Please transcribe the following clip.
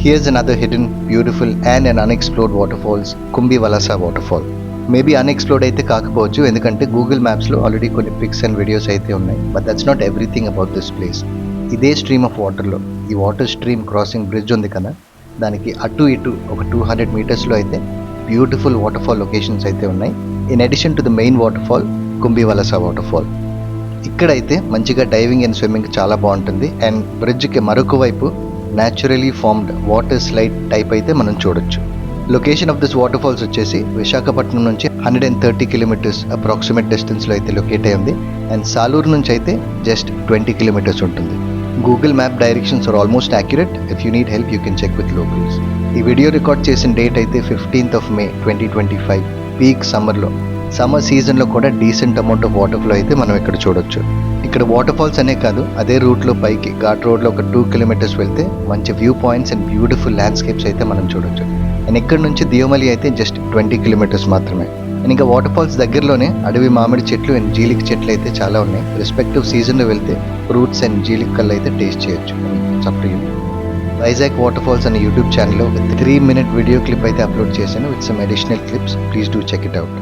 Here's another hidden, beautiful and an unexplored waterfalls, Kumbi Valasa waterfall. Maybe unexplored అయితే కాకపోవచ్చు, ఎందుకంటే Google మ్యాప్స్లో already కొన్ని pics and videos అయితే ఉన్నాయి. But that's not everything about this place. ఇదే stream of వాటర్లో ఈ వాటర్ స్ట్రీమ్ క్రాసింగ్ బ్రిడ్జ్ ఉంది కదా, దానికి అటు ఇటు ఒక 200 మీటర్స్లో అయితే బ్యూటిఫుల్ వాటర్ఫాల్ లొకేషన్స్ అయితే ఉన్నాయి. In addition to the main waterfall Kumbi Valasa waterfall. ఇక్కడైతే మంచిగా డైవింగ్ అండ్ స్విమ్మింగ్ చాలా బాగుంటుంది. అండ్ బ్రిడ్జ్కి మరొక వైపు naturally formed water slide type అయితే మనం చూడొచ్చు. Location of this water falls వచ్చేసి విశాఖపట్నం నుంచి 130 కిలోమీటర్స్ అప్రాక్సిమేట్ డిస్టెన్స్లో అయితే లొకేట్ అయి ఉంది. అండ్ సాలూరు నుంచి అయితే జస్ట్ 20 కిలోమీటర్స్ ఉంటుంది. Google map directions are almost accurate. If you need help you can check with locals. ఈ వీడియో రికార్డ్ చేసిన డేట్ అయితే 15th May 2025, పీక్ సమ్మర్లో. సమ్మర్ సీజన్లో కూడా decent amount of water flow అయితే మనం ఇక్కడ చూడొచ్చు. ఇక్కడ వాటర్ ఫాల్స్ అనే కాదు, అదే రూట్లో పైకి ఘాట్ రోడ్లో ఒక 2 కిలోమీటర్స్ వెళ్తే మంచి view points and beautiful landscapes అయితే మనం చూడొచ్చు. అండ్ ఇక్కడ నుంచి దియోమలి అయితే జస్ట్ 20 కిలోమీటర్స్ మాత్రమే. అండ్ ఇంకా వాటర్ ఫాల్స్ దగ్గరలోనే అడవి మామిడి చెట్లు అండ్ జీలిక చెట్లు అయితే చాలా ఉన్నాయి. రెస్పెక్టివ్ సీజన్లో వెళ్తే ఫ్రూట్స్ అండ్ జీలిక కళ్ళు అయితే టేస్ట్ చేయొచ్చు. వైజాగ్ వాటర్ ఫాల్స్ అనే యూట్యూబ్ ఛానల్లో 3-minute వీడియో క్లిప్ అయితే అప్లోడ్ చేశాను with some additional clips. Please do check it out.